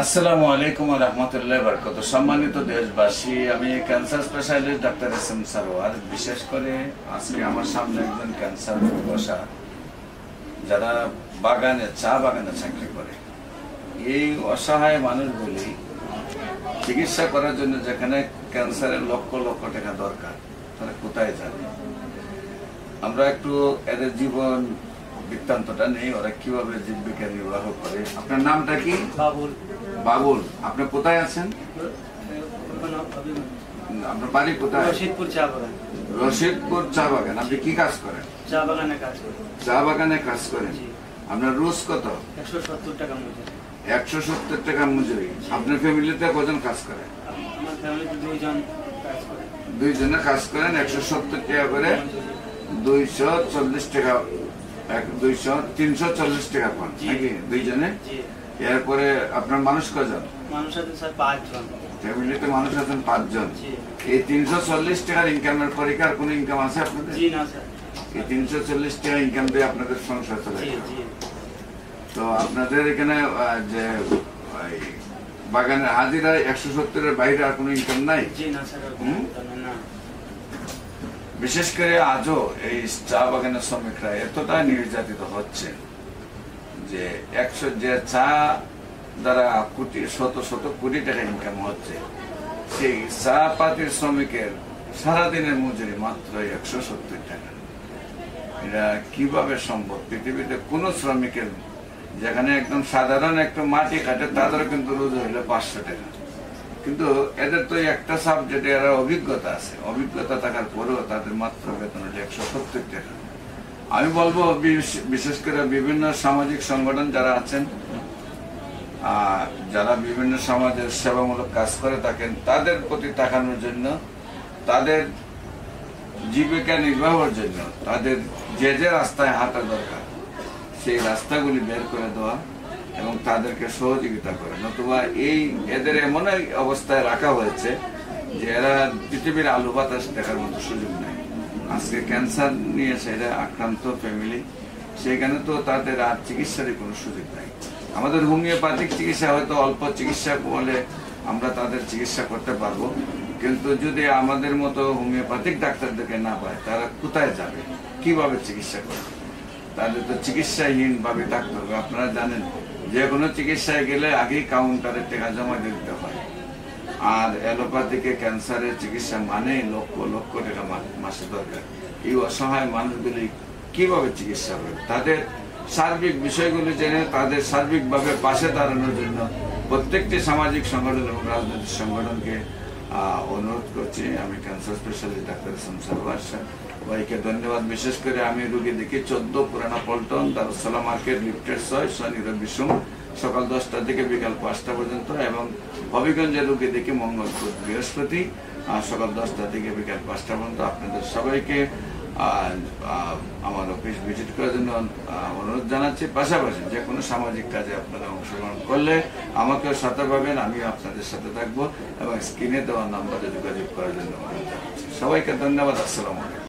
আসসালামু আলাইকুম ওয়া রাহমাতুল্লাহি ওয়া বারাকাতুহু। সম্মানিত দেশবাসী, আমি cancer specialist doctor SM. Sarwar. বিশেষ করে আজকে আমার সামনে একজন ক্যান্সার বসা, যারা চা বাগানে চাকরি করে। এই অসহায় মানুষগুলি চিকিৎসা করার জন্য যেখানে ক্যান্সারের লক্ষ লক্ষ টাকা দরকার, তারা কোথায় যাবে? আমরা একটু এদের জীবন বৃত্তান্তটা নেই, ওরা কিভাবে জীবিকা নির্বাহ করে। আপনার নামটা কি? বাবুল। বাবুল, আপনি কোথায় আছেন? আপনার বাড়ি কোথায়? রশিদপুর চা বাগান। রশিদপুর চা বাগান। আপনি কি কাজ করেন? চা বাগানে কাজ করেন। চা বাগানে কাজ করেন। আপনার রোজ কত? 170 টাকা মজুরি। 170 টাকা মজুরি। আপনার ফ্যামিলিতে কজন কাজ করে? আমার ফ্যামিলিতে দুইজন কাজ করে। দুইজনে কাজ করেন। 170 টাকা করে 240 টাকা, 340 টাকা পান নাকি দুইজনে? এরপরে আপনার মানুষ কজন? মানুষ আছে স্যার 5 জন। ফ্যামিলিতে মানুষ আছেন 5 জন। এই 340 টাকার ইনকামের পরে কি আর কোনো ইনকাম আছে আপনাদের? জি না স্যার। এই 340 টাকা ইনকাম দিয়ে আপনাদের সংসার চলে? তো আপনাদের এখানে যে বাগানের হাজিরা 170-এর বাইরে আর কোনো ইনকাম নাই? জি না স্যার। না। বিশেষ করে আজও এই চা বাগানের শ্রমিকরা এতটা নির্যাতিত হচ্ছে যে যে চা দ্বারা শত শত কোটি টাকা ইনকাম হচ্ছে, সেই চা পাতির শ্রমিকের সারাদিনের মজুরি মাত্র 170 টাকা। এটা কিভাবে সম্ভব? পৃথিবীতে কোন শ্রমিকের, যেখানে একদম সাধারণ একটু মাটি কাটে, তাদেরও কিন্তু রোজ হইলে 500 টাকা। কিন্তু এদের তো একটা সাবজেক্টে এরা অভিজ্ঞতা আছে, অভিজ্ঞতা থাকার পরেও তাদের মাত্র বেতন হচ্ছে 170 টাকা। আমি বলবো বিশেষ করে বিভিন্ন সামাজিক সংগঠন যারা আছেন, যারা বিভিন্ন সমাজের সেবামূলক কাজ করে থাকেন, তাদের প্রতি তাকানোর জন্য, তাদের জীবিকা নির্বাহের জন্য তাদের যে যে রাস্তায় হাঁটা দরকার সেই রাস্তাগুলি বের করে দেওয়া এবং তাদেরকে সহযোগিতা করে। নতুবা এদের এমন অবস্থায় রাখা হয়েছে যে এরা পৃথিবীর আলো বাতাস দেখার মতো সুযোগ নেই। আজকে ক্যান্সার নিয়ে সেটা আক্রান্ত ফ্যামিলি, সেখানে তো তাদের আর চিকিৎসারই কোনো সুযোগ নাই। আমাদের হোমিওপ্যাথিক চিকিৎসা হয়তো অল্প চিকিৎসা বলে আমরা তাদের চিকিৎসা করতে পারবো, কিন্তু যদি আমাদের মতো হোমিওপ্যাথিক ডাক্তারদেরকে না পায়, তারা কোথায় যাবে, কিভাবে চিকিৎসা করবে? তাদের তো চিকিৎসাহীন ভাবে থাকতে হবে। আপনারা জানেন, যে কোনো চিকিৎসায় গেলে আগেই কাউন্টারে টাকা জমা দিতে হয়। আর অ্যালোপ্যাথিকে ক্যান্সারের চিকিৎসা মানে লক্ষ লক্ষ টাকা মাসে দরকার। এই অসহায় মানুষগুলি কিভাবে চিকিৎসা হবে? তাদের সার্বিক বিষয়গুলি জেনে তাদের সার্বিকভাবে পাশে দাঁড়ানোর জন্য প্রত্যেকটি সামাজিক সংগঠন এবং রাজনৈতিক সংগঠনকে অনুরোধ করছি। আমি cancer specialist doctor SM. Sarwar ভাইকে ধন্যবাদ। বিশেষ করে আমি রুগী দেখি 14 পুরানা পল্টন, দারুসালাম মার্কেট, লিফটেড 6, শনি রবি সোম সকাল 10টা থেকে বিকাল 5টা পর্যন্ত, এবং হবিগঞ্জের রুগী দেখি মঙ্গল বৃহস্পতি সকাল 10টা থেকে বিকাল 5টা পর্যন্ত। আপনাদের সবাইকে আমার অফিস ভিজিট করার জন্য অনুরোধ জানাচ্ছি। পাশাপাশি যে কোনো সামাজিক কাজে আপনারা অংশগ্রহণ করলে আমাকেও সাথে পাবেন, আমিও আপনাদের সাথে থাকবো, এবং স্ক্রিনে দেওয়া নাম্বারে যোগাযোগ করার জন্য অনুরোধ জানাচ্ছি। সবাইকে ধন্যবাদ। আসসালামু আলাইকুম।